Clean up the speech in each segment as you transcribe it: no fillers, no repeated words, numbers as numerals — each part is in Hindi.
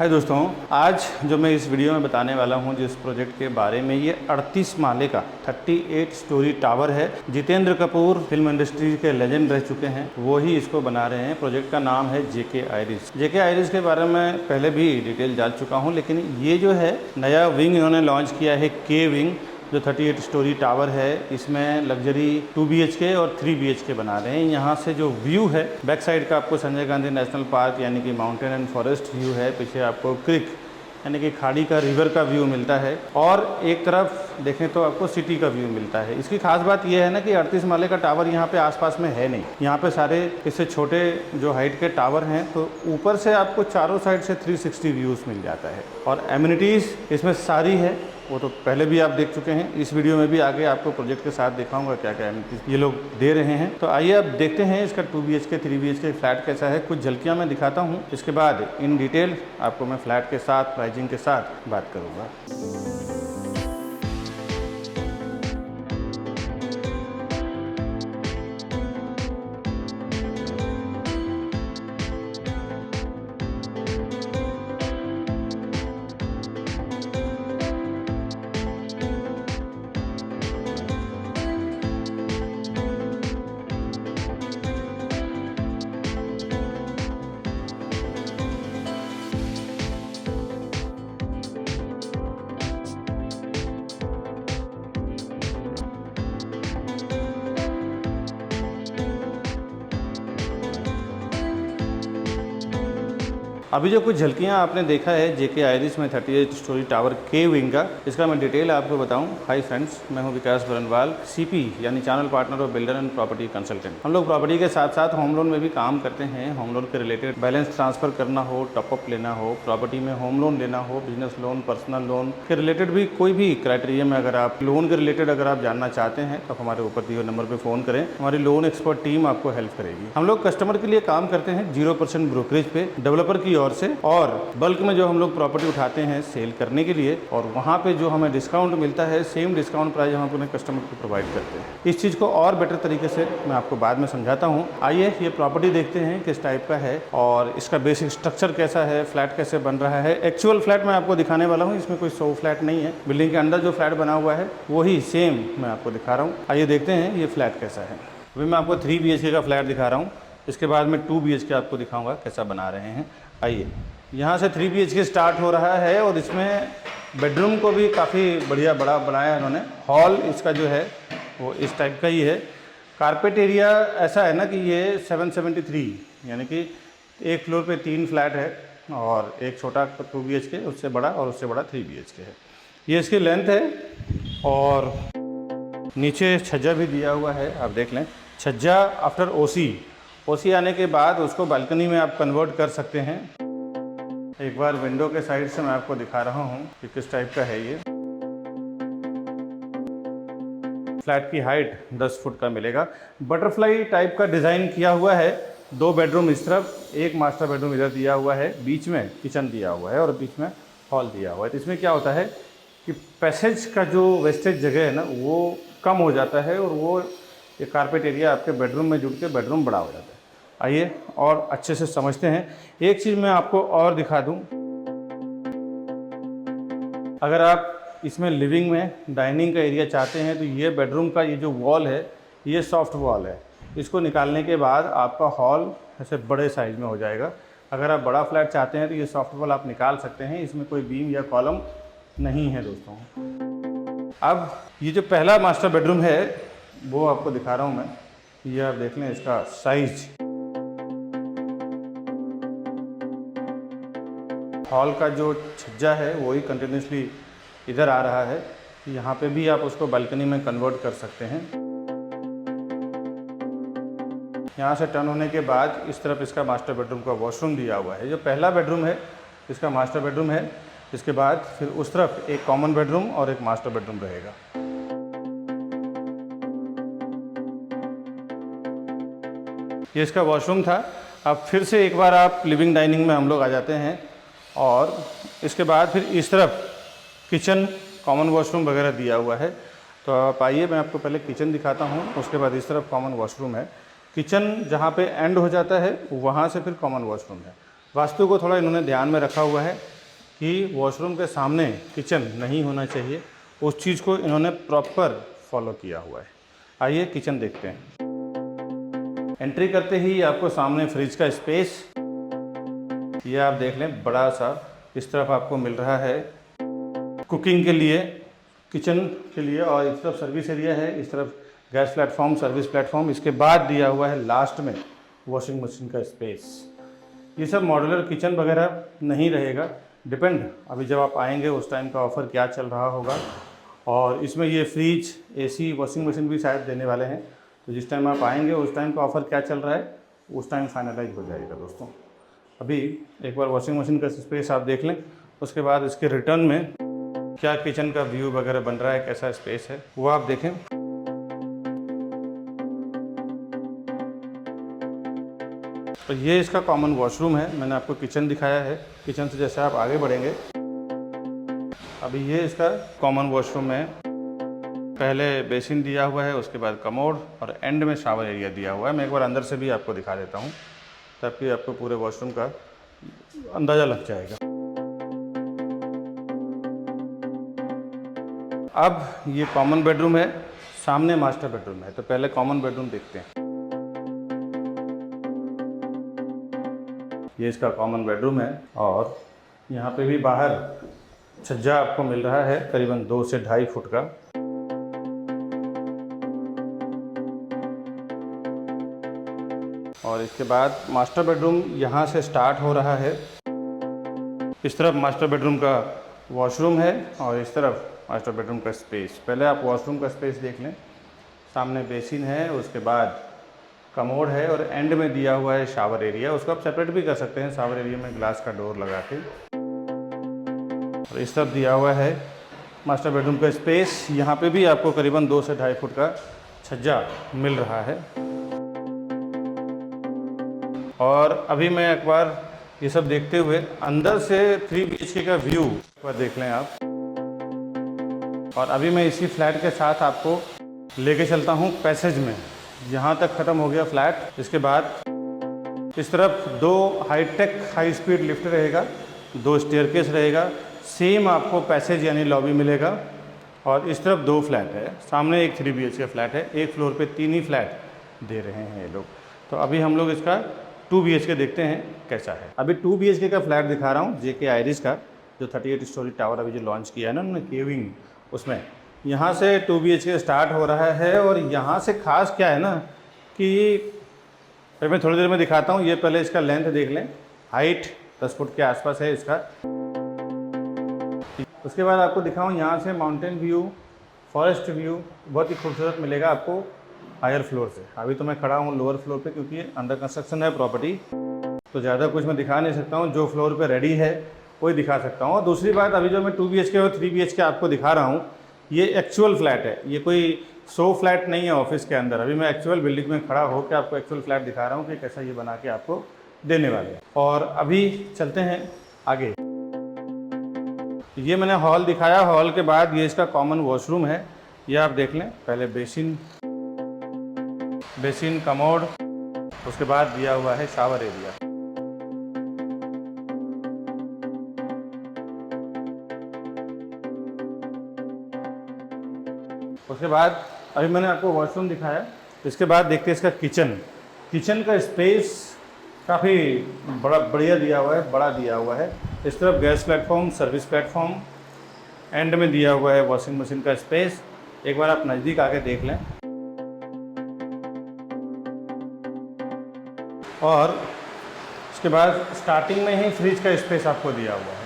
हाय दोस्तों, आज जो मैं इस वीडियो में बताने वाला हूं जिस प्रोजेक्ट के बारे में, ये 38 माले का 38 स्टोरी टावर है। जितेंद्र कपूर फिल्म इंडस्ट्री के लेजेंड रह चुके हैं, वो ही इसको बना रहे हैं। प्रोजेक्ट का नाम है जेके आइरिस। जेके आइरिस के बारे में पहले भी डिटेल डाल चुका हूँ, लेकिन ये जो है नया विंग इन्होंने लॉन्च किया है, के विंग, जो 38 स्टोरी टावर है। इसमें लग्जरी 2 BHK और 3 BHK बना रहे हैं। यहाँ से जो व्यू है बैक साइड का, आपको संजय गांधी नेशनल पार्क यानी कि माउंटेन एंड फॉरेस्ट व्यू है। पीछे आपको क्रिक यानी कि खाड़ी का, रिवर का व्यू मिलता है, और एक तरफ देखें तो आपको सिटी का व्यू मिलता है। इसकी खास बात यह है ना कि 38 माले का टावर यहाँ पे आसपास में है नहीं। यहाँ पे सारे इससे छोटे जो हाइट के टावर हैं, तो ऊपर से आपको चारों साइड से 360 व्यूज़ मिल जाता है। और एमिनिटीज़ इसमें सारी है, वो तो पहले भी आप देख चुके हैं। इस वीडियो में भी आगे आपको प्रोजेक्ट के साथ दिखाऊंगा क्या क्या एमिनिटीज़ ये लोग दे रहे हैं। तो आइए अब देखते हैं इसका 2 BHK 3 BHK फ्लैट कैसा है। कुछ झलकियाँ मैं दिखाता हूँ, इसके बाद इन डिटेल आपको मैं फ्लैट के साथ, प्राइजिंग के साथ बात करूँगा। अभी जो कुछ झलकियाँ आपने देखा है जेके आइरिस में 38 स्टोरी टावर के विंग का, इसका मैं डिटेल आपको बताऊं। हाय फ्रेंड्स, मैं हूं विकास बरनवाल, सीपी यानी channel partner of builder and property consultant. हम लोग प्रॉपर्टी के साथ साथ होम लोन में भी काम करते हैं। होम लोन के रिलेटेड बैलेंस ट्रांसफर करना हो, टॉपअप लेना हो, प्रॉपर्टी में होम लोन लेना हो, बिजनेस लोन, पर्सनल लोन के रिलेटेड भी कोई भी क्राइटेरिया में अगर आप लोन के रिलेटेड अगर आप जानना चाहते हैं तो हमारे ऊपर दिए नंबर पर फ़ोन करें। हमारी लोन एक्सपर्ट टीम आपको हेल्प करेगी। हम लोग कस्टमर के लिए काम करते हैं 0% ब्रोकरेज पे डेवलपर की ओर से, और बल्क में जो हम लोग प्रॉपर्टी उठाते हैं सेल करने के लिए, और वहाँ पे जो हमें डिस्काउंट मिलता है, सेम डिस्काउंट प्राइस हम अपने कस्टमर को प्रोवाइड करते हैं। इस चीज़ को और बेटर तरीके से मैं आपको बाद में समझाता हूँ। आइए ये प्रॉपर्टी देखते हैं किस टाइप का है और इसका बेसिक स्ट्रक्चर कैसा है, फ्लैट कैसे बन रहा है। एक्चुअल फ्लैट मैं आपको दिखाने वाला हूँ, इसमें कोई 100 फ्लैट नहीं है। बिल्डिंग के अंदर जो फ्लैट बना हुआ है वही सेम मैं आपको दिखा रहा हूँ। आइए देखते हैं ये फ्लैट कैसा है। अभी मैं आपको 3 BHK का फ्लैट दिखा रहा हूँ, इसके बाद में 2 BHK आपको दिखाऊँगा कैसा बना रहे हैं। आइए, यहाँ से 3 BHK स्टार्ट हो रहा है, और इसमें बेडरूम को भी काफ़ी बढ़िया बड़ा बनाया है इन्होंने। हॉल इसका जो है वो इस टाइप का ही है। कारपेट एरिया ऐसा है ना कि ये 773 यानी कि एक फ्लोर पे 3 फ्लैट है, और एक छोटा 2 BHK, उससे बड़ा, और उससे बड़ा 3 BHK है। ये इसकी लेंथ है, और नीचे छज्जा भी दिया हुआ है, आप देख लें। छज्जा आफ्टर ओसी आने के बाद उसको बालकनी में आप कन्वर्ट कर सकते हैं। एक बार विंडो के साइड से मैं आपको दिखा रहा हूँ कि किस टाइप का है ये। फ्लैट की हाइट 10 फुट का मिलेगा। बटरफ्लाई टाइप का डिज़ाइन किया हुआ है। 2 बेडरूम इस तरफ, एक मास्टर बेडरूम इधर दिया हुआ है, बीच में किचन दिया हुआ है, और बीच में हॉल दिया हुआ है। तो इसमें क्या होता है कि पैसेज का जो वेस्टेज जगह है ना, वो कम हो जाता है, और वो ये कारपेट एरिया आपके बेडरूम में जुड़ के बेडरूम बड़ा हो जाता है। आइए और अच्छे से समझते हैं। एक चीज़ मैं आपको और दिखा दूं, अगर आप इसमें लिविंग में डाइनिंग का एरिया चाहते हैं तो ये बेडरूम का ये जो वॉल है, ये सॉफ्ट वॉल है। इसको निकालने के बाद आपका हॉल ऐसे बड़े साइज में हो जाएगा। अगर आप बड़ा फ्लैट चाहते हैं तो ये सॉफ्ट वॉल आप निकाल सकते हैं। इसमें कोई बीम या कॉलम नहीं है दोस्तों। अब ये जो पहला मास्टर बेडरूम है वो आपको दिखा रहा हूँ मैं। ये आप देख लें इसका साइज। हॉल का जो छज्जा है वही कंटिन्यूसली इधर आ रहा है। यहाँ पे भी आप उसको बालकनी में कन्वर्ट कर सकते हैं। यहाँ से टर्न होने के बाद इस तरफ इसका मास्टर बेडरूम का वॉशरूम दिया हुआ है। जो पहला बेडरूम है इसका मास्टर बेडरूम है। इसके बाद फिर उस तरफ एक कॉमन बेडरूम और एक मास्टर बेडरूम रहेगा। ये इसका वॉशरूम था। अब फिर से एक बार आप लिविंग डाइनिंग में हम लोग आ जाते हैं, और इसके बाद फिर इस तरफ किचन, कॉमन वॉशरूम वगैरह दिया हुआ है। तो आप आइए, मैं आपको पहले किचन दिखाता हूँ, उसके बाद इस तरफ कॉमन वॉशरूम है। किचन जहाँ पे एंड हो जाता है वहाँ से फिर कॉमन वॉशरूम है। वास्तु को थोड़ा इन्होंने ध्यान में रखा हुआ है कि वॉशरूम के सामने किचन नहीं होना चाहिए, उस चीज़ को इन्होंने प्रॉपर फॉलो किया हुआ है। आइए किचन देखते हैं। एंट्री करते ही आपको सामने फ्रिज का स्पेस, ये आप देख लें, बड़ा सा इस तरफ आपको मिल रहा है कुकिंग के लिए, किचन के लिए, और इस तरफ सर्विस एरिया है, इस तरफ गैस प्लेटफॉर्म, सर्विस प्लेटफॉर्म। इसके बाद दिया हुआ है लास्ट में वॉशिंग मशीन का स्पेस। ये सब मॉड्यूलर किचन वगैरह नहीं रहेगा, डिपेंड अभी जब आप आएंगे उस टाइम का ऑफ़र क्या चल रहा होगा। और इसमें ये फ्रिज, एसी, वॉशिंग मशीन भी शायद देने वाले हैं, तो जिस टाइम आप आएंगे उस टाइम का ऑफ़र क्या चल रहा है उस टाइम फाइनलाइज हो जाएगा दोस्तों। अभी एक बार वॉशिंग मशीन का स्पेस आप देख लें, उसके बाद इसके रिटर्न में क्या किचन का व्यू वगैरह बन रहा है, कैसा स्पेस है वो आप देखें। तो ये इसका कॉमन वॉशरूम है, मैंने आपको किचन दिखाया है। किचन से जैसे आप आगे बढ़ेंगे, अभी ये इसका कॉमन वॉशरूम है। पहले बेसिन दिया हुआ है, उसके बाद कमोड और एंड में शावर एरिया दिया हुआ है। मैं एक बार अंदर से भी आपको दिखा देता हूँ ताकि आपको पूरे वॉशरूम का अंदाज़ा लग जाएगा। अब ये कॉमन बेडरूम है, सामने मास्टर बेडरूम है, तो पहले कॉमन बेडरूम देखते हैं। ये इसका कॉमन बेडरूम है और यहाँ पे भी बाहर छज्जा आपको मिल रहा है करीबन 2 से 2.5 फुट का। और इसके बाद मास्टर बेडरूम यहाँ से स्टार्ट हो रहा है। इस तरफ मास्टर बेडरूम का वॉशरूम है और इस तरफ मास्टर बेडरूम का स्पेस। पहले आप वॉशरूम का स्पेस देख लें, सामने बेसिन है, उसके बाद कमोड है और एंड में दिया हुआ है शावर एरिया। उसको आप सेपरेट भी कर सकते हैं शावर एरिया में ग्लास का डोर लगा के। और इस तरफ दिया हुआ है मास्टर बेडरूम का स्पेस। यहाँ पे भी आपको करीबन 2 से 2.5 फुट का छज्जा मिल रहा है। और अभी मैं एक बार ये सब देखते हुए अंदर से 3 BHK का व्यू एक बार देख लें आप। और अभी मैं इसी फ्लैट के साथ आपको लेके चलता हूँ पैसेज में। यहाँ तक ख़त्म हो गया फ्लैट। इसके बाद इस तरफ 2 हाईटेक हाई स्पीड लिफ्ट रहेगा, 2 स्टेयरकेस रहेगा, सेम आपको पैसेज यानी लॉबी मिलेगा। और इस तरफ 2 फ्लैट है, सामने एक 3 BHK फ्लैट है। एक फ्लोर पे 3 ही फ्लैट दे रहे हैं ये लोग। तो अभी हम लोग इसका 2 BHK देखते हैं कैसा है। अभी 2 BHK का फ्लैट दिखा रहा हूँ, JK आइरिस का, जो 38 स्टोरी टावर अभी जो लॉन्च किया है ना उन्होंने, केविंग, उसमें यहाँ से 2 BHK स्टार्ट हो रहा है। और यहाँ से खास क्या है ना कि मैं थोड़ी देर में दिखाता हूँ, ये पहले इसका लेंथ देख लें। हाइट 10 फुट के आसपास है इसका। उसके बाद आपको दिखाऊँ यहाँ से माउंटेन व्यू, फॉरेस्ट व्यू बहुत ही खूबसूरत मिलेगा आपको हायर फ्लोर से। अभी तो मैं खड़ा हूँ लोअर फ्लोर पे क्योंकि अंडर कंस्ट्रक्शन है प्रॉपर्टी, तो ज़्यादा कुछ मैं दिखा नहीं सकता हूँ। जो फ्लोर पे रेडी है वही दिखा सकता हूँ। और दूसरी बात, अभी जो मैं 2 BHK और 3 BHK आपको दिखा रहा हूँ, ये एक्चुअल फ्लैट है, ये कोई शो फ्लैट नहीं है ऑफिस के अंदर। अभी मैं एक्चुअल बिल्डिंग में खड़ा होकर आपको एक्चुअल फ्लैट दिखा रहा हूँ कि कैसा ये बना के आपको देने वाले हैं। और अभी चलते हैं आगे। ये मैंने हॉल दिखाया, हॉल के बाद ये इसका कॉमन वॉशरूम है, ये आप देख लें। पहले बेसिन कमोड, उसके बाद दिया हुआ है शावर एरिया। उसके बाद अभी मैंने आपको वॉशरूम दिखाया, इसके बाद देखते हैं इसका किचन। किचन का स्पेस काफ़ी बढ़िया दिया हुआ है, बड़ा दिया हुआ है। इस तरफ gas platform, service platform, and में दिया हुआ है वॉशिंग मशीन का स्पेस। एक बार आप नज़दीक आके देख लें। और उसके बाद स्टार्टिंग में ही फ्रिज का स्पेस आपको दिया हुआ है।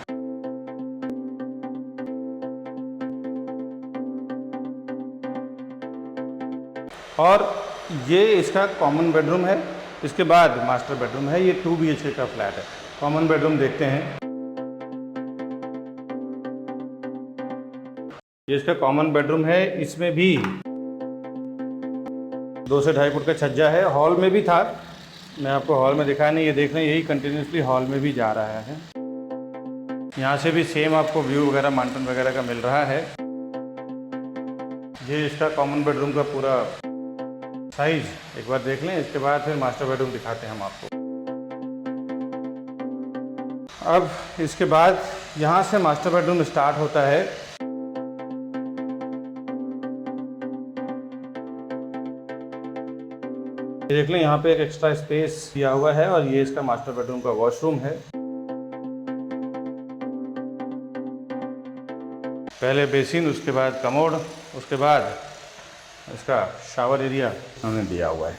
और ये इसका कॉमन बेडरूम है, इसके बाद मास्टर बेडरूम है। ये 2 BHK का फ्लैट है। कॉमन बेडरूम देखते हैं। ये इसका कॉमन बेडरूम है, इसमें भी 2 से 2.5 फुट का छज्जा है। हॉल में भी था, मैं आपको हॉल में दिखाया नहीं, ये देख लें, यही कंटिन्यूसली हॉल में भी जा रहा है। यहाँ से भी सेम आपको व्यू वगैरह माउंटेन वगैरह का मिल रहा है। ये इसका कॉमन बेडरूम का पूरा साइज एक बार देख लें, इसके बाद फिर मास्टर बेडरूम दिखाते हैं हम आपको। अब इसके बाद यहाँ से मास्टर बेडरूम स्टार्ट होता है। देख लें यहाँ पे एक एक्स्ट्रा स्पेस दिया हुआ है और ये इसका मास्टर बेडरूम का वॉशरूम है। पहले बेसिन, उसके बाद कमोड, उसके बाद इसका शावर एरिया हमने दिया हुआ है।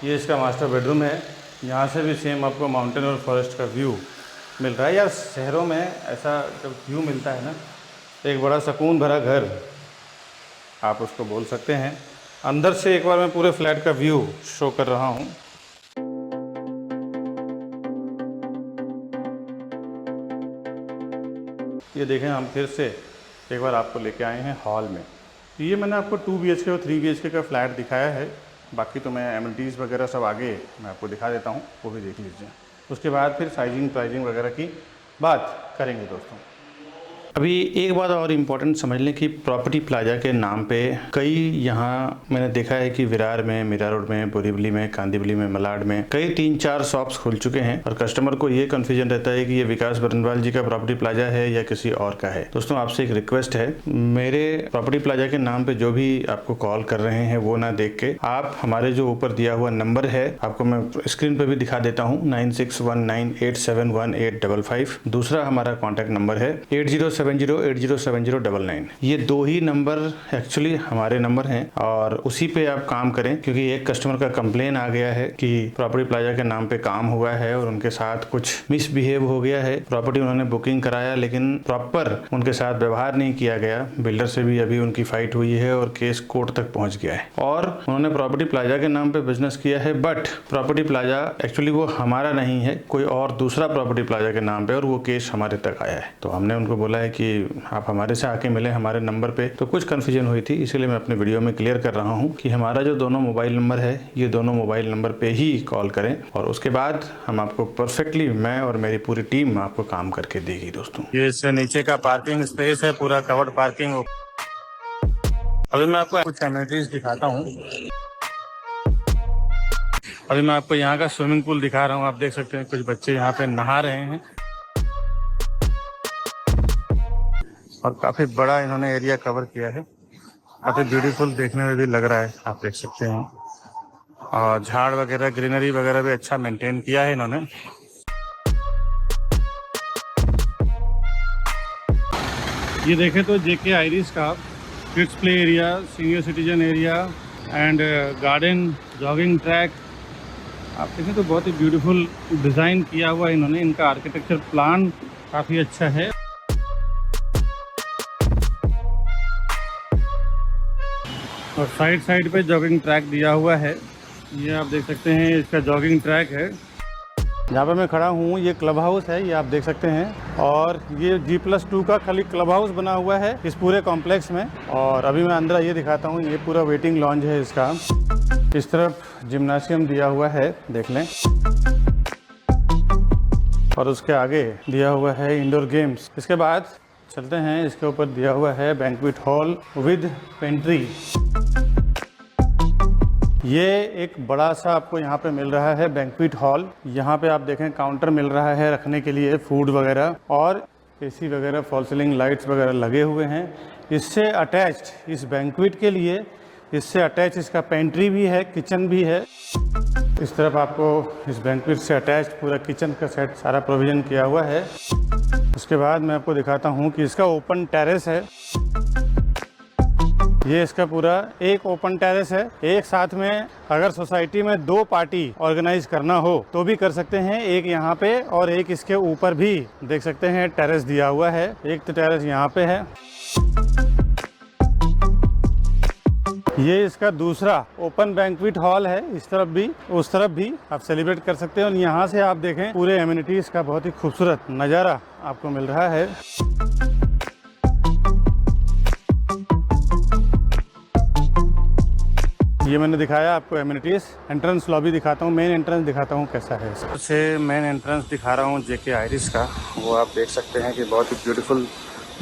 ये इसका मास्टर बेडरूम है। यहाँ से भी सेम आपको माउंटेन और फॉरेस्ट का व्यू मिल रहा है। यार शहरों में ऐसा जब व्यू मिलता है ना, एक बड़ा सुकून भरा घर आप उसको बोल सकते हैं। अंदर से एक बार मैं पूरे फ्लैट का व्यू शो कर रहा हूँ। ये देखें, हम फिर से एक बार आपको लेके आए हैं हॉल में। ये मैंने आपको 2 BHK और 3 BHK का फ्लैट दिखाया है। बाकी तो मैं एमिनिटीज़ वगैरह सब आगे मैं आपको दिखा देता हूँ, वो भी देख लीजिए। उसके बाद फिर साइजिंग प्राइजिंग वगैरह की बात करेंगे दोस्तों। अभी एक बात और इम्पोर्टेंट समझ लें कि प्रॉपर्टी प्लाजा के नाम पे कई यहाँ मैंने देखा है कि विरार में, मीरा रोड में, बोरीवली में, कांदिवली में, मलाड में कई 3-4 शॉप्स खुल चुके हैं और कस्टमर को ये कन्फ्यूजन रहता है कि ये विकास बरनवाल जी का प्रॉपर्टी प्लाजा है या किसी और का है। दोस्तों आपसे एक रिक्वेस्ट है, मेरे प्रॉपर्टी प्लाजा के नाम पे जो भी आपको कॉल कर रहे हैं वो ना देख के आप हमारे जो ऊपर दिया हुआ नंबर है, आपको मैं स्क्रीन पर भी दिखा देता हूँ, 9619871855। दूसरा हमारा कॉन्टैक्ट नंबर है 8070807099। ये 2 ही नंबर एक्चुअली हमारे नंबर हैं और उसी पे आप काम करें, क्योंकि एक कस्टमर का कंप्लेन आ गया है कि प्रॉपर्टी प्लाजा के नाम पे काम हुआ है और उनके साथ कुछ मिसबिहेव हो गया है। प्रॉपर्टी उन्होंने बुकिंग कराया लेकिन प्रॉपर उनके साथ व्यवहार नहीं किया गया। बिल्डर से भी अभी उनकी फाइट हुई है और केस कोर्ट तक पहुंच गया है और उन्होंने प्रॉपर्टी प्लाजा के नाम पे बिजनेस किया है, बट प्रॉपर्टी प्लाजा एक्चुअली वो हमारा नहीं है, कोई और दूसरा प्रॉपर्टी प्लाजा के नाम पे, और वो केस हमारे तक आया है। तो हमने उनको बोला है कि आप हमारे से आके मिले हमारे नंबर पे। तो कुछ कन्फ्यूजन हुई थी, इसीलिए मैं अपने वीडियो में क्लियर कर रहा हूँ कि हमारा जो दोनों मोबाइल नंबर है, ये दोनों मोबाइल नंबर पे ही कॉल करें और उसके बाद हम आपको परफेक्टली, मैं और मेरी पूरी टीम आपको काम करके देगी दोस्तों। ये इससे नीचे का पार्किंग स्पेस है, पूरा कवर्ड पार्किंग। अभी मैं आपको कुछ एमिनिटीज दिखाता हूँ। अभी मैं आपको यहाँ का स्विमिंग पूल दिखा रहा हूँ। आप देख सकते हैं कुछ बच्चे यहाँ पे नहा रहे हैं और काफी बड़ा इन्होंने एरिया कवर किया है। काफी ब्यूटीफुल देखने में भी लग रहा है, आप देख सकते हैं। और झाड़ वगैरह, ग्रीनरी वगैरह भी अच्छा मेंटेन किया है इन्होंने। ये देखें तो जेके आइरिस का kids play area, senior citizen area and garden, jogging track, आप देखें तो बहुत ही ब्यूटीफुल डिज़ाइन किया हुआ है इन्होंने। इनका आर्किटेक्चर प्लान काफ़ी अच्छा है। और साइड पे जॉगिंग ट्रैक दिया हुआ है। ये आप देख सकते हैं, इसका जॉगिंग ट्रैक है। जहाँ पे मैं खड़ा हूँ ये क्लब हाउस है, ये आप देख सकते हैं। और ये G+2 का खाली क्लब हाउस बना हुआ है इस पूरे कॉम्प्लेक्स में। और अभी मैं अंदर ये दिखाता हूँ, ये पूरा वेटिंग लॉन्ज है इसका। इस तरफ जिम्नाशियम दिया हुआ है, देख लें। और उसके आगे दिया हुआ है इंडोर गेम्स। इसके बाद चलते हैं, इसके ऊपर दिया हुआ है बैंक्वेट हॉल विद पेंट्री। ये एक बड़ा सा आपको यहाँ पे मिल रहा है बैंक्वेट हॉल। यहाँ पे आप देखें काउंटर मिल रहा है रखने के लिए फूड वगैरह, और एसी वगैरह, फॉल सीलिंग लाइट्स वगैरह लगे हुए हैं। इससे अटैच्ड इस बैंक्वेट के लिए इससे अटैच इसका पेंट्री भी है, किचन भी है। इस तरफ आपको इस बैंक्वेट से अटैच्ड पूरा किचन का सेट सारा प्रोविज़न किया हुआ है। उसके बाद मैं आपको दिखाता हूँ कि इसका ओपन टेरेस है। ये इसका पूरा एक ओपन टेरेस है। एक साथ में अगर सोसाइटी में 2 पार्टी ऑर्गेनाइज करना हो तो भी कर सकते हैं। एक यहाँ पे और एक इसके ऊपर भी देख सकते हैं टेरेस दिया हुआ है। एक तो टेरेस यहाँ पे है, ये इसका दूसरा ओपन बैंक्वेट हॉल है। इस तरफ भी उस तरफ भी आप सेलिब्रेट कर सकते हैं। और यहाँ से आप देखें पूरे एमिनिटीज का बहुत ही खूबसूरत नज़ारा आपको मिल रहा है। ये मैंने दिखाया आपको एमिनिटीज। एंट्रेंस लॉबी दिखाता हूँ, मेन एंट्रेंस दिखाता हूँ कैसा है। सबसे मेन एंट्रेंस दिखा रहा हूँ जेके आइरिस का। वो आप देख सकते हैं कि बहुत ही ब्यूटीफुल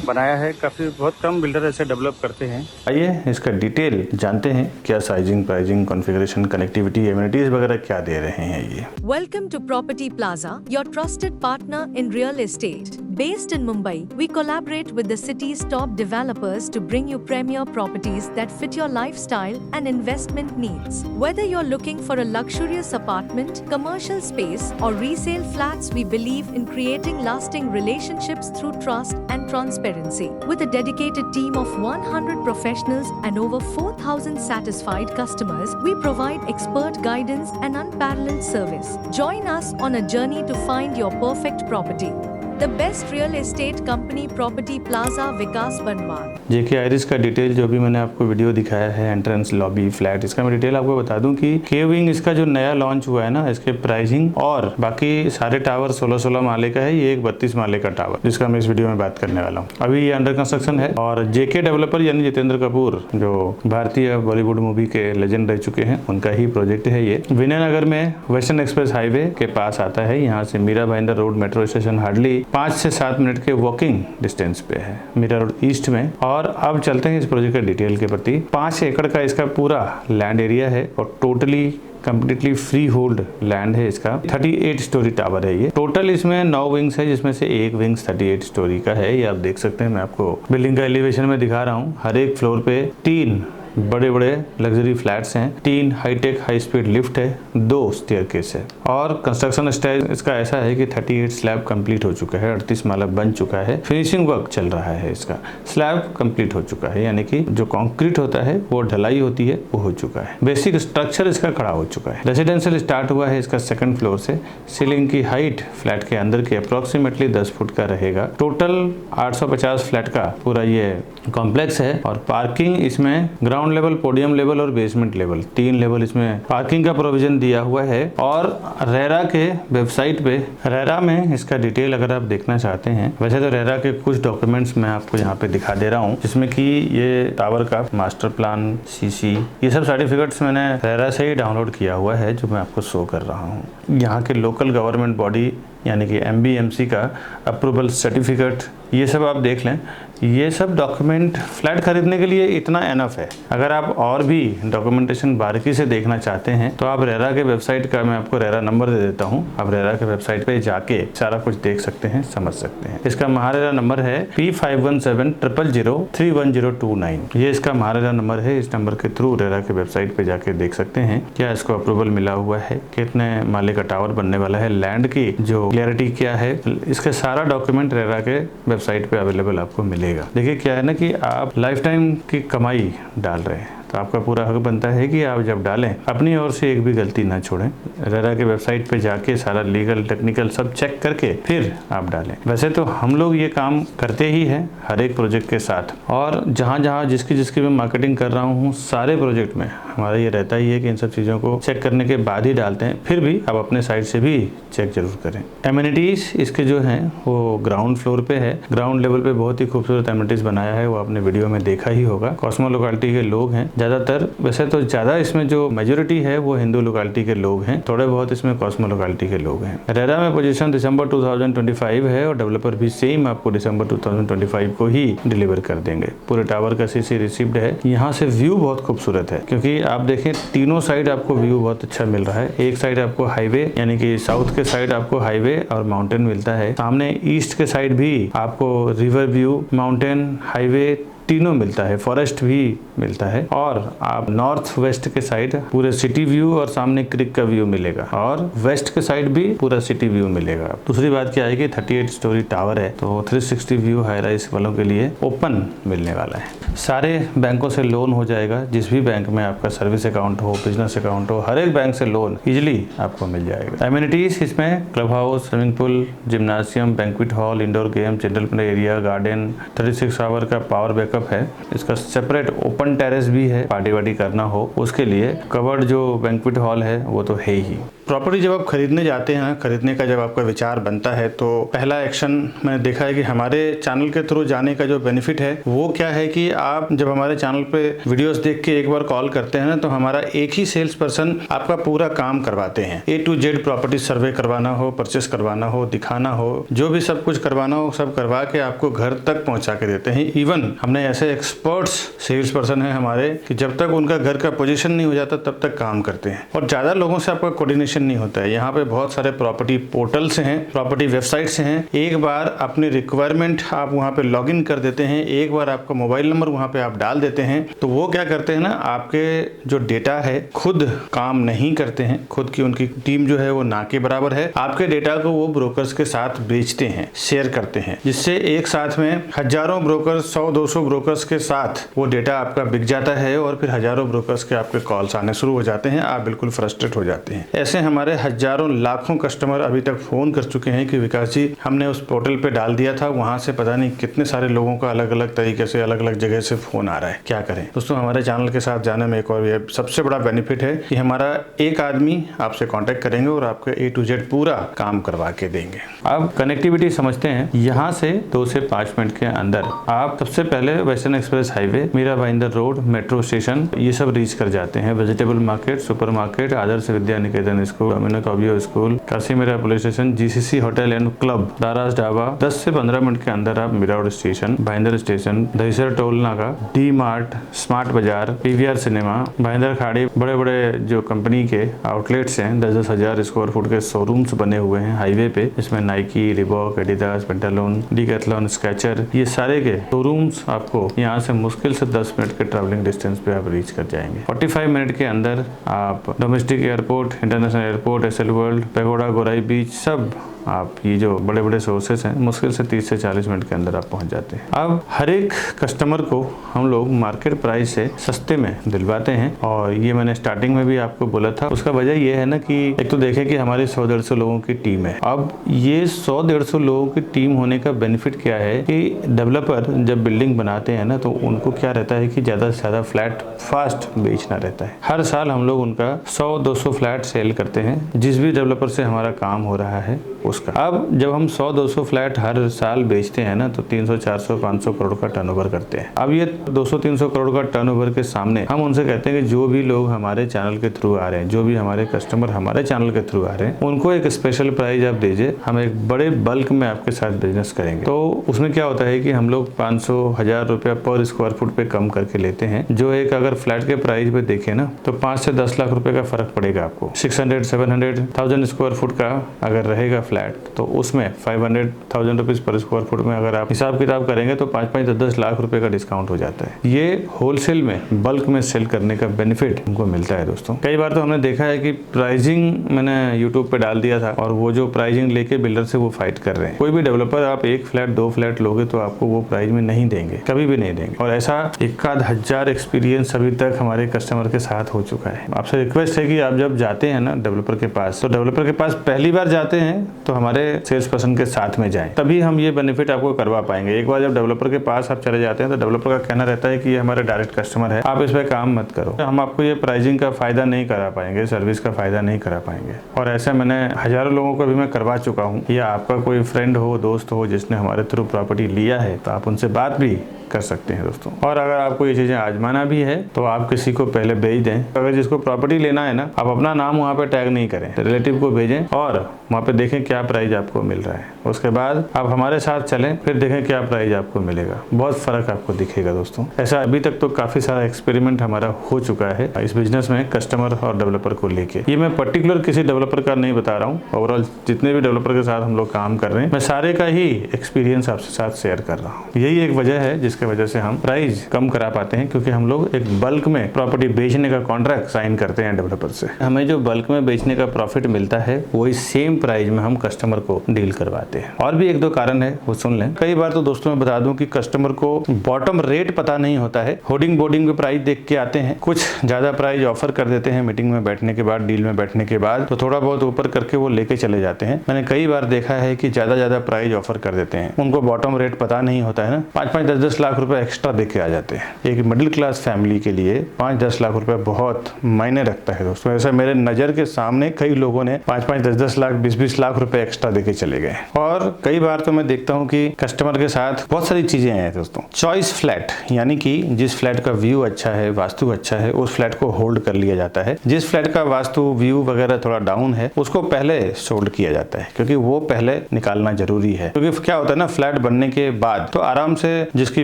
बनाया है। काफ़ी बहुत कम बिल्डर ऐसे डेवलप करते हैं। आइए इसका डिटेल जानते हैं, क्या sizing, pricing, configuration, connectivity, amenities वगैरह क्या दे रहे हैं ये। Welcome to Property Plaza, your trusted partner in real estate. Based in Mumbai, we collaborate with the city's top developers to bring you premier properties that fit your lifestyle and investment needs. Whether you're looking for a luxurious apartment, commercial space, or resale flats, we believe in creating lasting relationships through trust and transparency. With a dedicated team of 100 professionals and over 4,000 satisfied customers, we provide expert guidance and unparalleled service. Join us on a journey to find your perfect property. The best real estate company, Property Plaza, विकास बनवाल। जेके आइरिस का डिटेल जो भी मैंने आपको वीडियो दिखाया है, एंट्रेंस, लॉबी, फ्लैट, इसका मैं डिटेल आपको बता दूं कि के विंग इसका जो नया लॉन्च हुआ है ना, इसके प्राइसिंग और बाकी सारे टावर 16-16 माले का है। ये एक 32 माले का टावर जिसका मैं इस वीडियो में बात करने वाला हूँ। अभी ये अंडर कंस्ट्रक्शन है और जेके डेवलपर यानी जितेंद्र कपूर जो भारतीय बॉलीवुड मूवी के लेजेंड रह चुके हैं, उनका ही प्रोजेक्ट है ये। विनयनगर में वेस्टर्न एक्सप्रेस हाईवे के पास आता है। यहाँ से Mira Bhayandar road metro station hardly 5 से 7 मिनट के वॉकिंग डिस्टेंस पे है, मीरा रोड ईस्ट में। और अब चलते हैं इस प्रोजेक्ट के डिटेल के प्रति। 5 एकड़ का इसका पूरा लैंड एरिया है और totally completely free hold land है इसका। 38 स्टोरी टावर है ये। टोटल इसमें 9 विंग्स है, जिसमें से एक विंग्स 38 स्टोरी का है। ये आप देख सकते हैं, मैं आपको बिल्डिंग का एलिवेशन में दिखा रहा हूँ। हर एक फ्लोर पे 3 बड़े बड़े लग्जरी फ्लैट्स हैं, 3 हाईटेक हाई स्पीड लिफ्ट है, 2 स्टेयरकेस है। और कंस्ट्रक्शन स्टाइल इसका ऐसा है कि 38 स्लैब कंप्लीट हो चुका है, 38 माला बन चुका है, फिनिशिंग वर्क चल रहा है इसका। स्लैब कंप्लीट हो चुका है, यानी कि जो कंक्रीट होता है वो ढलाई होती है वो हो चुका है। बेसिक स्ट्रक्चर इसका खड़ा हो चुका है। रेजिडेंशियल स्टार्ट हुआ है इसका 2nd फ्लोर से। सीलिंग की हाइट फ्लैट के अंदर की अप्रोक्सीमेटली 10 फुट का रहेगा। टोटल 850 फ्लैट का पूरा ये कॉम्प्लेक्स है। और पार्किंग इसमें ग्राउंड लेवल, पोडियम लेवल और बेसमेंट लेवल, 3 लेवल इसमें पार्किंग का प्रोविजन दिया हुआ है। और रेरा के वेबसाइट पे, रेरा में इसका डिटेल अगर आप देखना चाहते हैं, वैसे तो रेरा के कुछ डॉक्यूमेंट्स मैं आपको यहाँ पे दिखा दे रहा हूँ, जिसमें कि ये टावर का मास्टर प्लान, सीसी, ये सब सर्टिफिकेट्स मैंने रेरा से ही डाउनलोड किया हुआ है, जो मैं आपको शो कर रहा हूँ। यहाँ के लोकल गवर्नमेंट बॉडी यानी कि MBMC का अप्रूवल सर्टिफिकेट, ये सब आप देख लें। ये सब डॉक्यूमेंट फ्लैट खरीदने के लिए इतना एनफ है। अगर आप और भी डॉक्यूमेंटेशन बारीकी से देखना चाहते हैं तो आप रेरा के वेबसाइट का, मैं आपको रेरा नंबर दे देता हूं, आप रेरा के वेबसाइट पे जाके सारा कुछ देख सकते हैं, समझ सकते हैं। इसका महारेरा नंबर है P517000311029। ये इसका महारेरा नंबर है। इस नंबर के थ्रू रेरा के वेबसाइट पे जाके देख सकते हैं क्या इसको अप्रूवल मिला हुआ है, कितने माले का टावर बनने वाला है, लैंड की जो क्लियरिटी क्या है। इसके सारा डॉक्यूमेंट रेरा के वेबसाइट पे अवेलेबल आपको मिलेगा। देखिए क्या है ना कि आप लाइफ टाइम की कमाई डाल रहे हैं, तो आपका पूरा हक बनता है कि आप जब डालें अपनी ओर से एक भी गलती ना छोड़ें। रेरा के वेबसाइट पे जाके सारा लीगल टेक्निकल सब चेक करके फिर आप डालें। वैसे तो हम लोग ये काम करते ही हैं हर एक प्रोजेक्ट के साथ, और जहाँ जहाँ जिसकी मैं मार्केटिंग कर रहा हूँ, सारे प्रोजेक्ट में हमारा ये रहता ही है कि इन सब चीज़ों को चेक करने के बाद ही डालते हैं। फिर भी आप अपने साइड से भी चेक जरूर करें। एमिनिटीज इसके जो हैं वो ग्राउंड फ्लोर पे है। ग्राउंड लेवल पे बहुत ही खूबसूरत एमिनिटीज बनाया है, वो आपने वीडियो में देखा ही होगा। कॉस्मो लोकेलिटी के लोग हैं ज़्यादातर, वैसे तो ज़्यादा इसमें जो मेजोरिटी है वो हिंदू लोकेलिटी के लोग हैं, थोड़े बहुत इसमें कॉस्मो लोकेलिटी के लोग हैं। रेरा में पोजीशन दिसंबर 2025 है और डेवलपर भी सेम आपको दिसंबर 2025 को ही डिलीवर कर देंगे। पूरे टावर का CC रिसीव्ड है। यहाँ से व्यू बहुत खूबसूरत है, क्योंकि आप देखें तीनों साइड आपको व्यू बहुत अच्छा मिल रहा है। एक साइड आपको हाईवे यानी कि साउथ के साइड आपको हाईवे और माउंटेन मिलता है। सामने ईस्ट के साइड भी आपको रिवर व्यू, माउंटेन, हाईवे तीनों मिलता है, फॉरेस्ट भी मिलता है। और आप नॉर्थ वेस्ट के साइड पूरे सिटी व्यू और सामने क्रिक का व्यू मिलेगा, और वेस्ट के साइड भी पूरा सिटी व्यू मिलेगा। दूसरी बात क्या है कि 38 स्टोरी टावर है, तो 360 व्यू हाई राइज वालों के लिए ओपन मिलने वाला है। सारे बैंकों से लोन हो जाएगा, जिस भी बैंक में आपका सर्विस अकाउंट हो, बिजनेस अकाउंट हो, हर एक बैंक से लोन इजिली आपको मिल जाएगा। एमिनिटीज इसमें club house, swimming pool, gymnasium, banquet hall, indoor game, children play area, garden, 36 hour का पावर बैकअप है। इसका सेपरेट ओपन टेरेस भी है, पार्टी वार्टी करना हो उसके लिए। कवर्ड जो बैंक्वेट हॉल है वो तो है ही। प्रॉपर्टी जब आप खरीदने जाते हैं, खरीदने का जब आपका विचार बनता है, तो पहला एक्शन मैंने देखा है कि हमारे चैनल के थ्रू जाने का जो बेनिफिट है वो क्या है कि आप जब हमारे चैनल पे वीडियोस देख के एक बार कॉल करते हैं ना, तो हमारा एक ही सेल्स पर्सन आपका पूरा काम करवाते हैं। A to Z प्रॉपर्टी सर्वे करवाना हो, परचेस करवाना हो, दिखाना हो, जो भी सब कुछ करवाना हो सब करवा के आपको घर तक पहुंचा के देते हैं। इवन हमने ऐसे एक्सपर्ट्स सेल्स पर्सन है हमारे कि जब तक उनका घर का पोजीशन नहीं हो जाता तब तक काम करते हैं, और ज्यादा लोगों से आपका कोऑर्डिनेशन नहीं होता है। यहाँ पे बहुत सारे प्रॉपर्टी पोर्टल्स हैं, प्रॉपर्टी वेबसाइट्स हैं। एक बार अपनी रिक्वायरमेंट आप वहाँ पे लॉग इन कर देते हैं, एक बार आपका मोबाइल नंबर वहाँ पे आप डाल देते हैं, तो वो क्या करते हैं ना, आपके जो डेटा है खुद काम नहीं करते हैं, खुद की उनकी टीम जो है वो ना के बराबर है। आपके डेटा को वो ब्रोकर्स के साथ बेचते हैं, शेयर करते हैं, जिससे एक साथ में हजारों ब्रोकर्स, 100-200 ब्रोकर्स के साथ वो डेटा आपका बिक जाता है, और फिर हजारों ब्रोकर्स के आपके कॉल्स आने शुरू हो जाते हैं। आप बिल्कुल फ्रस्ट्रेट हो जाते हैं। ऐसे हमारे हजारों लाखों कस्टमर अभी तक फोन कर चुके हैं कि विकास जी हमने उस पोर्टल पे डाल दिया था, वहां से पता नहीं कितने सारे लोगों का अलग अलग तरीके से अलग अलग जगह से फोन आ रहा है, क्या करें। दोस्तों, हमारे चैनल के साथ जाने में एक और ये सबसे बड़ा बेनिफिट है कि हमारा एक आदमी आपसे कांटेक्ट करेंगे और आपके A to Z पूरा काम करवा के देंगे। अब कनेक्टिविटी समझते हैं। यहाँ से 2 से 5 मिनट के अंदर आप सबसे पहले western express highway, Mira Bhayandar road, metro station, ये सब रीच कर जाते हैं। Vegetable market, super market, Adarsh Vidya Niketan school, Amina school, Kashi Mira police station, GCC hotel and club, Daraj Dhaba. 10 से 15 मिनट के अंदर आप Mira road station, Bhayandar station, Dahisar toll Naka, D mart, smart bazaar, PVR cinema, Bhayandar Khadi, बड़े बड़े जो कंपनी के आउटलेट्स हैं, 10-10 हजार स्क्वायर फुट के शोरूम्स बने हुए हैं हाईवे पे, इसमें Nike, Reebok, Adidas, Pantaloons, decathlon, sketcher, ये सारे के शोरूम्स आपको यहाँ से मुश्किल से 10 मिनट के ट्रैवलिंग डिस्टेंस पे आप रीच कर जाएंगे। 45 मिनट के अंदर आप domestic airport, international airport, SL world, pagoda, Gorai beach, सब आप ये जो बड़े बड़े सोर्सेस हैं मुश्किल से 30 से 40 मिनट के अंदर आप पहुंच जाते हैं। अब हर एक कस्टमर को हम लोग मार्केट प्राइस से सस्ते में दिलवाते हैं, और ये मैंने स्टार्टिंग में भी आपको बोला था। उसका वजह ये है ना कि एक तो देखें कि हमारी 100-150 लोगों की टीम है। अब ये 100-150 लोगों की टीम होने का बेनिफिट क्या है कि डेवलपर जब बिल्डिंग बनाते हैं ना, तो उनको क्या रहता है कि ज़्यादा से ज़्यादा फ्लैट फास्ट बेचना रहता है। हर साल हम लोग उनका 100-200 फ्लैट सेल करते हैं, जिस भी डेवलपर से हमारा काम हो रहा है उसका। अब जब हम 100-200 फ्लैट हर साल बेचते हैं ना, तो 300-400-500 करोड़ का टर्नओवर करते हैं। अब ये 200-300 करोड़ का टर्नओवर के सामने हम उनसे कहते हैं कि जो भी लोग हमारे चैनल के थ्रू आ रहे हैं, जो भी हमारे कस्टमर हमारे चैनल के थ्रू आ रहे हैं, उनको एक स्पेशल प्राइस आप दीजिए, हम एक बड़े बल्क में आपके साथ बिजनेस करेंगे। तो उसमें क्या होता है कि हम लोग 500-1000 रुपया पर स्क्वायर फुट पे कम करके लेते हैं, जो एक अगर फ्लैट के प्राइस पे देखें ना, तो 5 से 10 लाख रुपए का फर्क पड़ेगा आपको। 600-700,000 स्क्वायर फुट का अगर रहेगा फ्लैट, तो उसमें 500,000 रुपीज पर स्क्वायर फुट में अगर आप हिसाब किताब करेंगे तो 5-10 लाख रुपए का डिस्काउंट हो जाता है। ये होलसेल में, बल्क में सेल करने का बेनिफिट हमको मिलता है दोस्तों। कई बार तो हमने देखा है कि प्राइसिंग मैंने यूट्यूब पे डाल दिया था, और वो जो प्राइसिंग लेके बिल्डर से वो फाइट कर रहे हैं। कोई भी डेवलपर आप 1 फ्लैट 2 फ्लैट लोगे तो आपको वो प्राइस में नहीं देंगे, कभी भी नहीं देंगे। और ऐसा 1,000 एक्सपीरियंस अभी तक हमारे कस्टमर के साथ हो चुका है। आपसे रिक्वेस्ट है कि आप जब जाते हैं ना डेवलपर के पास, तो डेवलपर के पास पहली बार जाते हैं तो हमारे सेल्स पर्सन के साथ में जाएं, तभी हम ये बेनिफिट आपको करवा पाएंगे। एक बार जब डेवलपर के पास आप चले जाते हैं तो डेवलपर का कहना रहता है कि ये हमारे डायरेक्ट कस्टमर है, आप इस पे काम मत करो। हम आपको ये प्राइसिंग का फायदा नहीं करा पाएंगे, सर्विस का फायदा नहीं करा पाएंगे। और ऐसा मैंने हजारों लोगों को भी मैं करवा चुका हूँ। या आपका कोई फ्रेंड हो, दोस्त हो, जिसने हमारे थ्रू प्रॉपर्टी लिया है, तो आप उनसे बात भी कर सकते हैं दोस्तों। और अगर आपको ये चीजें आजमाना भी है तो आप किसी को पहले भेज दें। अगर जिसको प्रॉपर्टी लेना है ना, आप अपना नाम वहाँ पे टैग नहीं करें, रिलेटिव को भेजें और वहाँ पे देखें क्या प्राइस आपको मिल रहा है। उसके बाद आप हमारे साथ चलें, फिर देखें क्या प्राइस आपको मिलेगा। बहुत फर्क आपको दिखेगा दोस्तों। ऐसा अभी तक तो काफी सारा एक्सपेरिमेंट हमारा हो चुका है इस बिजनेस में, कस्टमर और डेवलपर को लेके। ये मैं पर्टिकुलर किसी डेवलपर का नहीं बता रहा हूँ, ओवरऑल जितने भी डेवलपर के साथ हम लोग काम कर रहे हैं, मैं सारे का ही एक्सपीरियंस आपके साथ शेयर कर रहा हूँ। यही एक वजह है जिसके वजह से हम प्राइस कम करा पाते हैं, क्योंकि हम लोग एक बल्क में प्रॉपर्टी बेचने का कॉन्ट्रैक्ट साइन करते हैं डेवलपर से। हमें जो बल्क में बेचने का प्रॉफिट मिलता है वही सेम प्राइस में हम कस्टमर को डील करवाते हैं। और भी 1-2 कारण है, वो सुन लें। कई बार तो दोस्तों मैं बता दूं कि कस्टमर को बॉटम रेट पता नहीं होता है, होर्डिंग बोर्डिंग पे प्राइस देख के आते हैं, कुछ ज्यादा प्राइस ऑफर कर देते हैं मीटिंग में बैठने के बाद, डील में बैठने के बाद, तो थोड़ा बहुत ऊपर करके वो लेके चले जाते हैं। मैंने कई बार देखा है कि ज्यादा प्राइस ऑफर कर देते हैं, उनको बॉटम रेट पता नहीं होता है ना। 5-5, 10-10 लाख लाख रुपए एक्स्ट्रा दे के आ जाते हैं। एक मिडिल क्लास फैमिली के लिए 5-10 लाख रुपए बहुत मायने रखता है दोस्तों। ऐसा मेरे नज़र के सामने कई लोगों ने 5-5, 10-10 लाख, 20-20 लाख रुपए एक्स्ट्रा देके चले गए। और कई बार तो मैं देखता हूँ कि कस्टमर के साथ बहुत सारी चीजें हैं दोस्तों। चॉइस फ्लैट, यानी कि जिस फ्लैट का व्यू अच्छा है, वास्तु अच्छा है, उस फ्लैट को होल्ड कर लिया जाता है। जिस फ्लैट का वास्तु, व्यू वगैरह थोड़ा डाउन है, उसको पहले सोल्ड किया जाता है, क्योंकि वो पहले निकालना जरूरी है। क्योंकि क्या होता है ना, फ्लैट बनने के बाद तो आराम से जिसकी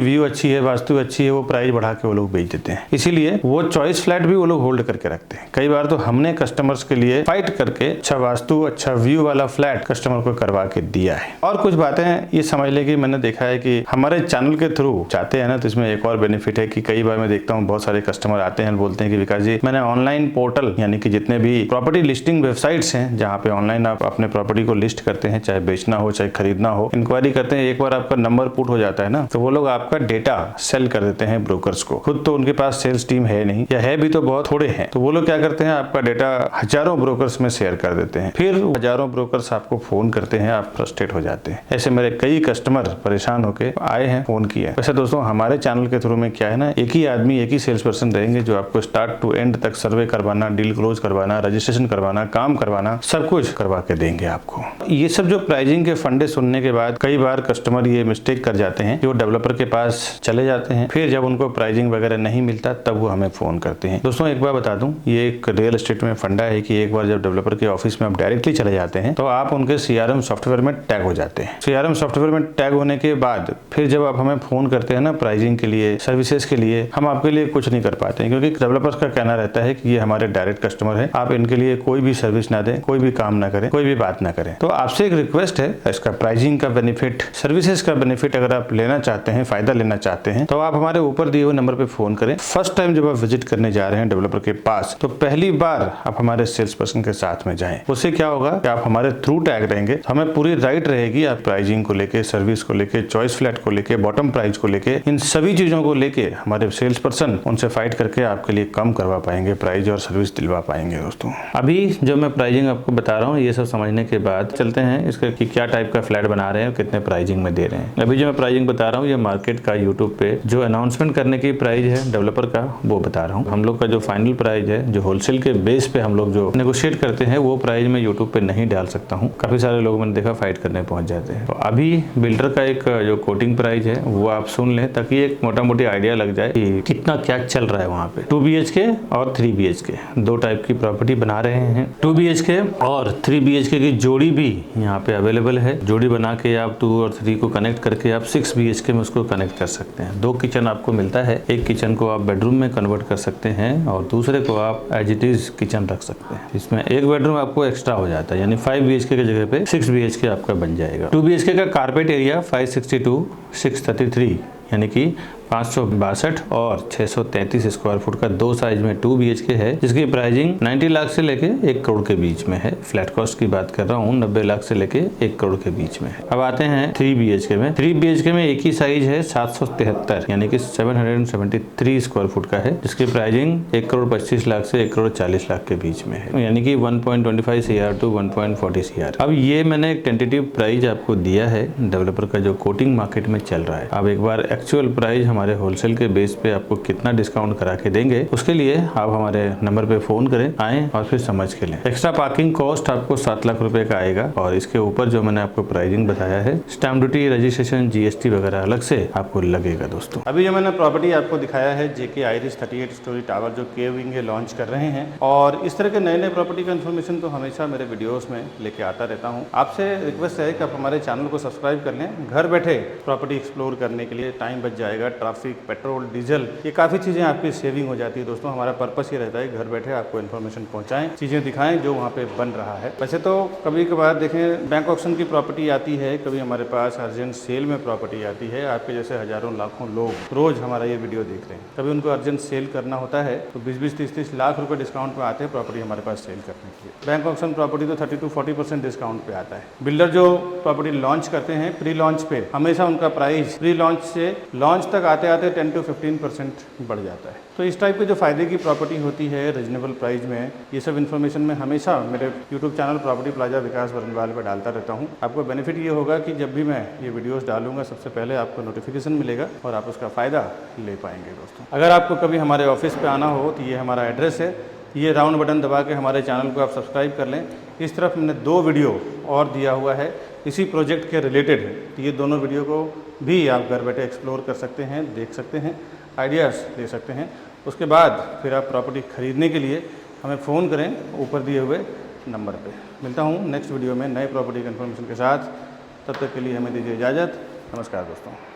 व्यू अच्छी है, वास्तु अच्छी है, वो प्राइस बढ़ा के वो लोग बेच देते हैं। इसीलिए वो चॉइस फ्लैट भी वो लोग होल्ड करके रखते हैं। कई बार तो हमने कस्टमर्स के लिए फाइट करके अच्छा वास्तु, अच्छा व्यू वाला फ्लैट कस्टमर को करवा के दिया है। और कुछ बातें ये समझ ले कि मैंने देखा है कि हमारे चैनल के थ्रू चाहते हैं ना, तो इसमें एक और बेनिफिट है कि कई बार मैं देखता हूँ बहुत सारे कस्टमर आते हैं, बोलते हैं कि विकास जी, मैंने ऑनलाइन पोर्टल, यानी कि जितने भी प्रॉपर्टी लिस्टिंग वेबसाइट्स हैं जहाँ पे ऑनलाइन आप अपने प्रॉपर्टी को लिस्ट करते हैं, चाहे बेचना हो चाहे खरीदना हो, इंक्वायरी करते हैं, एक बार आपका नंबर पुट हो जाता है ना, तो वो लोग आपका डेटा सेल कर देते हैं ब्रोकर्स को। खुद तो उनके पास सेल्स टीम है नहीं, या है भी तो बहुत थोड़े हैं, तो वो लोग क्या करते हैं, आपका डेटा हजारों ब्रोकर्स में शेयर कर देते हैं। फिर हजारों ब्रोकर्स आपको फोन करते हैं, आप फ्रस्ट्रेट हो जाते हैं। ऐसे मेरे कई कस्टमर परेशान होके आए हैं, फोन किए। वैसे दोस्तों हमारे चैनल के थ्रू में क्या है ना, एक ही आदमी, एक ही सेल्स पर्सन रहेंगे जो आपको स्टार्ट टू एंड तक सर्वे करवाना, डील क्लोज करवाना, रजिस्ट्रेशन करवाना, काम करवाना, सब कुछ करवा के देंगे आपको। ये सब जो प्राइसिंग के फंडे सुनने के बाद कई बार कस्टमर ये मिस्टेक कर जाते हैं कि वो डेवलपर के पास चले जाते हैं, फिर जब उनको प्राइसिंग वगैरह नहीं मिलता तब वो हमें फोन करते हैं। दोस्तों एक बार बता दूं, ये एक रियल एस्टेट में फंडा है कि एक बार जब डेवलपर के ऑफिस में आप डायरेक्टली चले जाते हैं तो आप उनके CRM सॉफ्टवेयर में टैग हो जाते हैं। CRM सॉफ्टवेयर में टैग होने के बाद फिर जब आप हमें फोन करते हैं ना प्राइसिंग के लिए, सर्विसेज के लिए, हम आपके लिए कुछ नहीं कर पाते हैं, क्योंकि डेवलपर्स का कहना रहता है कि ये हमारे डायरेक्ट कस्टमर है, आप इनके लिए कोई भी सर्विस ना दें, कोई भी काम ना करें, कोई भी बात ना करें। तो आपसे एक रिक्वेस्ट है, इसका प्राइसिंग का बेनिफिट, सर्विसेज का बेनिफिट अगर आप लेना चाहते हैं, फायदा लेना चाहते हैं, तो आप हमारे ऊपर दिए हुए नंबर पे फोन करें। फर्स्ट टाइम जब आप विजिट करने जा रहे हैं डेवलपर के पास, तो पहली बार आप हमारे सेल्स पर्सन के साथ में जाएं। उससे क्या होगा कि आप हमारे थ्रू टैग रहेंगे, हमें पूरी राइट रहेगी आप प्राइसिंग को लेके, सर्विस को लेके, चॉइस फ्लैट को लेके, बॉटम प्राइस को लेके, इन सभी चीजों को लेके हमारे सेल्स पर्सन उनसे फाइट करके आपके लिए कम करवा पाएंगे, प्राइस और सर्विस दिलवा पाएंगे। दोस्तों अभी जो मैं प्राइसिंग आपको बता रहा हूँ, ये सब समझने के बाद चलते हैं इसका कि क्या टाइप का फ्लैट बना रहे हैं, कितने प्राइसिंग में दे रहे हैं। अभी जो मैं प्राइसिंग बता रहा हूँ, ये मार्केट का यूट्यूब पे जो अनाउंसमेंट करने की प्राइस है डेवलपर का, वो बता रहा हूँ। हम लोग का जो फाइनल प्राइस है, जो होलसेल के बेस पे हम लोग जो नेगोशिएट करते हैं, वो प्राइस मैं यूट्यूब पे नहीं डाल सकता हूँ। काफी सारे लोग मैंने देखा फाइट करने पहुंच जाते हैं। तो अभी बिल्डर का एक जो कोटिंग प्राइस है वो आप सुन लें, ताकि एक मोटा मोटी आइडिया लग जाए कि कितना क्या चल रहा है वहाँ पे। 2 BHK और 3 BHK दो टाइप की प्रॉपर्टी बना रहे हैं। 2 BHK और 3 BHK की जोड़ी भी यहाँ पे अवेलेबल है। जोड़ी बना के आप 2 और 3 को कनेक्ट करके आप 6 BHK में उसको कनेक्ट कर सकते हैं। 2 किचन आपको मिलता है, एक किचन को आप बेडरूम में कन्वर्ट कर सकते हैं और दूसरे को आप एज इट इज किचन रख सकते हैं। इसमें एक बेडरूम आपको एक्स्ट्रा हो जाता है, यानी 5 BHK की जगह पे 6 BHK आपका बन जाएगा। 2 BHK का कारपेट एरिया 562, 633 यानी कि 562 और 633 स्क्वायर फुट का 2 साइज में 2 BHK है, जिसकी प्राइसिंग 90 लाख से लेके 1 करोड़ के बीच में है। फ्लैट कॉस्ट की बात कर रहा हूँ, 90 लाख से लेके 1 करोड़ के बीच में है। अब आते हैं 3 BHK में। 3 BHK में एक ही साइज है 773 यानी कि 773 स्क्वायर फुट का है, जिसकी प्राइसिंग 1 करोड़ 25 लाख से 1 करोड़ 40 लाख के बीच में है, यानी कि 1.25 CR to 1.40 CR। अब ये मैंने एक टेंटेटिव प्राइस आपको दिया है डेवलपर का जो कोटिंग मार्केट में चल रहा है। अब एक बार एक्चुअल प्राइस हमारे होलसेल के बेस पे आपको कितना डिस्काउंट करा के देंगे, उसके लिए आप हमारे नंबर पे फोन करें, आएं और फिर समझ के लें। एक्स्ट्रा पार्किंग कॉस्ट आपको 7 लाख रुपए का आएगा और इसके ऊपर जो मैंने आपको प्राइसिंग बताया है, स्टैम्प ड्यूटी, रजिस्ट्रेशन, GST वगैरह अलग से आपको लगेगा। दोस्तों अभी जो मैंने प्रॉपर्टी आपको दिखाया है JK आइरिस 38 स्टोरी टावर जो के विंग लॉन्च कर रहे हैं, और इस तरह के नए नए प्रॉपर्टी का इन्फॉर्मेशन तो हमेशा मेरे वीडियोस में लेके आता रहता हूँ। आपसे रिक्वेस्ट है कि आप हमारे चैनल को सब्सक्राइब कर लें। घर बैठे प्रॉपर्टी एक्सप्लोर करने के लिए टाइम बच जाएगा, ट्रैफिक, पेट्रोल, डीजल, ये काफ़ी चीज़ें आपकी सेविंग हो जाती है। दोस्तों हमारा पर्पस ये रहता है घर बैठे आपको इन्फॉर्मेशन पहुंचाएं, चीज़ें दिखाएं जो वहाँ पे बन रहा है। वैसे तो कभी कभार देखें बैंक ऑक्शन की प्रॉपर्टी आती है, कभी हमारे पास अर्जेंट सेल में प्रॉपर्टी आती है। आपके जैसे हजारों लाखों लोग रोज़ हमारा ये वीडियो देख रहे हैं, कभी उनको अर्जेंट सेल करना होता है तो 20-20, 30-30 लाख रुपये डिस्काउंट पे आते हैं प्रॉपर्टी हमारे पास सेल करने के लिए। बैंक ऑक्शन प्रॉपर्टी तो 30 to 40% डिस्काउंट पे आता है। बिल्डर जो प्रॉपर्टी लॉन्च करते हैं प्री लॉन्च पे, हमेशा उनका प्राइस प्री लॉन्च से लॉन्च तक आते आते 10 to 15% बढ़ जाता है। तो इस टाइप के जो फ़ायदे की प्रॉपर्टी होती है रीजनेबल प्राइस में, ये सब इन्फॉर्मेशन मैं हमेशा मेरे यूट्यूब चैनल प्रॉपर्टी प्लाजा विकास बरनवाल पर डालता रहता हूँ। आपको बेनिफिट ये होगा कि जब भी मैं ये वीडियोस डालूंगा सबसे पहले आपको नोटिफिकेशन मिलेगा और आप उसका फ़ायदा ले पाएंगे दोस्तों। अगर आपको कभी हमारे ऑफिस पे आना हो तो ये हमारा एड्रेस है, ये राउंड बटन दबा के हमारे चैनल को आप सब्सक्राइब कर लें। इस तरफ मैंने 2 वीडियो और दिया हुआ है इसी प्रोजेक्ट के रिलेटेड है, तो ये दोनों वीडियो को भी आप घर बैठे एक्सप्लोर कर सकते हैं, देख सकते हैं, आइडियाज़ ले सकते हैं। उसके बाद फिर आप प्रॉपर्टी ख़रीदने के लिए हमें फ़ोन करें ऊपर दिए हुए नंबर पे। मिलता हूँ नेक्स्ट वीडियो में नए प्रॉपर्टी की इन्फॉर्मेशन के साथ। तब तक के लिए हमें दीजिए इजाज़त। नमस्कार दोस्तों।